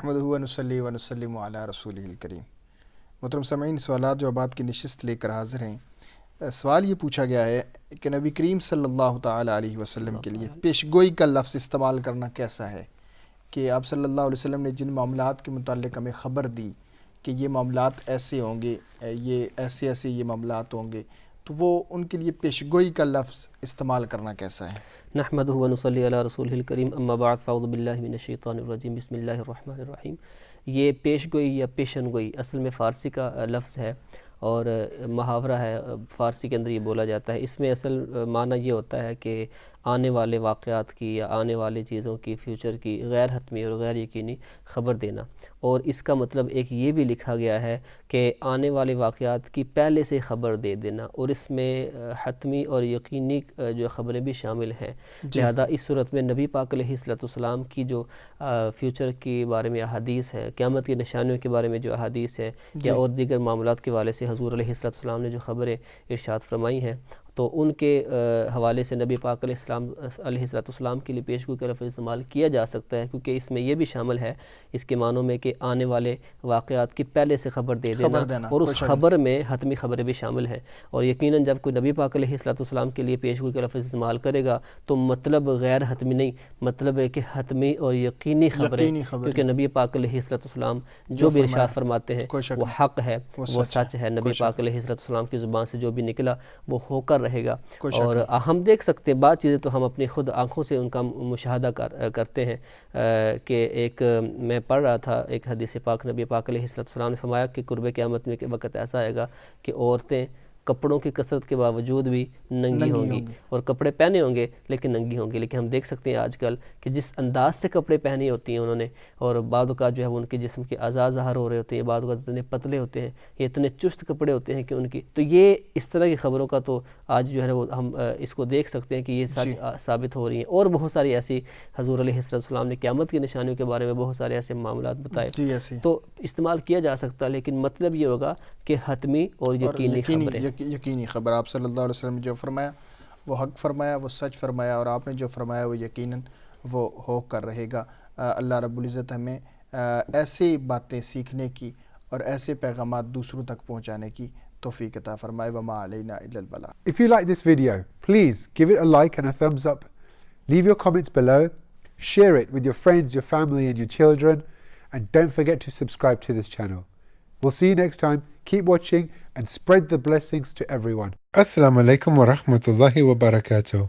نحمدہ و نصلی و نسلم علی رسولہ الکریم۔ محترم سامعین، سوالات جوابات کی نشست لے کر حاضر ہیں۔ سوال یہ پوچھا گیا ہے کہ نبی کریم صلی اللہ تعالی علیہ وسلم کے لیے پیش گوئی کا لفظ استعمال کرنا کیسا ہے، کہ آپ صلی اللہ علیہ وسلم نے جن معاملات کے متعلق ہمیں خبر دی کہ یہ معاملات ایسے ہوں گے، یہ ایسے یہ معاملات ہوں گے، تو وہ ان کے لیے پیش گوئی کا لفظ استعمال کرنا کیسا ہے؟ نحمدہ و نصلی علی رسولہ الکریم، اما بعد فاعوذ باللہ من الشیطان الرجیم، بسم اللہ الرحمن الرحیم۔ یہ پیش گوئی یا پیشن گوئی اصل میں فارسی کا لفظ ہے اور محاورہ ہے، فارسی کے اندر یہ بولا جاتا ہے۔ اس میں اصل معنی یہ ہوتا ہے کہ آنے والے واقعات کی یا آنے والے چیزوں کی، فیوچر کی غیر حتمی اور غیر یقینی خبر دینا، اور اس کا مطلب ایک یہ بھی لکھا گیا ہے کہ آنے والے واقعات کی پہلے سے خبر دے دینا، اور اس میں حتمی اور یقینی جو خبریں بھی شامل ہیں۔ لہذا اس صورت میں نبی پاک علیہ السلام کی جو فیوچر کے بارے میں احادیث ہیں، قیامت کی نشانیوں کے بارے میں جو احادیث ہیں، یا اور دیگر معاملات کے حوالے سے حضور علیہ السلام نے جو خبریں ارشاد فرمائی ہیں، تو ان کے حوالے سے نبی پاک علیہ السلام کے لیے پیش گوئی کا لفظ استعمال کیا جا سکتا ہے، کیونکہ اس میں یہ بھی شامل ہے اس کے معنوں میں کہ آنے والے واقعات کی پہلے سے خبر دے دینا، اور اس خبر میں حتمی خبریں بھی شامل ہیں۔ اور یقیناً جب کوئی نبی پاک علیہ السلام کے لیے پیش گوئی کا لفظ استعمال کرے گا تو مطلب غیر حتمی نہیں، مطلب ہے کہ حتمی اور یقینی خبریں، کیونکہ نبی پاک علیہ السلام جو بھی ارشاد فرماتے ہیں وہ حق ہے، وہ سچ ہے۔ نبی پاک علیہ السلام کی زبان سے جو بھی نکلا وہ ہو کر رہے گا، اور ہم دیکھ سکتے ہیں بعض چیزیں تو ہم اپنی خود آنکھوں سے ان کا مشاہدہ کرتے ہیں، کہ ایک میں پڑھ رہا تھا ایک حدیث پاک، نبی پاک علیہ السلام نے فرمایا کہ قرب قیامت میں وقت ایسا آئے گا کہ عورتیں کپڑوں کی کثرت کے باوجود بھی ننگی ہوں گی، اور کپڑے پہنے ہوں گے لیکن ننگی ہوں گی۔ لیکن ہم دیکھ سکتے ہیں آج کل کہ جس انداز سے کپڑے پہنے ہوتی ہیں انہوں نے، اور بعض اوقات جو ہے ان کے جسم کے اعضاء ظاہر ہو رہے ہوتے ہیں، بعض اوقات اتنے پتلے ہوتے ہیں، یہ اتنے چست کپڑے ہوتے ہیں کہ ان کی، تو یہ اس طرح کی خبروں کا تو آج جو ہے وہ ہم اس کو دیکھ سکتے ہیں کہ یہ سچ ثابت ہو رہی ہیں۔ اور بہت ساری ایسی حضور علیہ السلام نے قیامت کی نشانیوں کے بارے میں بہت سارے ایسے معاملات بتائے، تو استعمال کیا جا سکتا ہے، لیکن مطلب یہ ہوگا کہ حتمی اور یقینی خبریں، یقینی خبر۔ آپ صلی اللہ علیہ وسلم نے جو فرمایا وہ حق فرمایا، وہ سچ فرمایا، اور آپ نے جو فرمایا وہ یقیناً وہ ہو کر رہے گا۔ اللہ رب العزت ہمیں ایسی باتیں سیکھنے کی اور ایسے پیغامات دوسروں تک پہنچانے کی توفیق عطا فرمائے۔ وما علینا الا البلاغ۔ If you like this video, please give it a like and a thumbs up. Leave your comments below. Share it with your friends, your family and your children. And don't forget to subscribe to this channel. We'll see you next time. Keep watching and spread the blessings to everyone. Assalamu alaikum wa rahmatullahi wa barakatuh.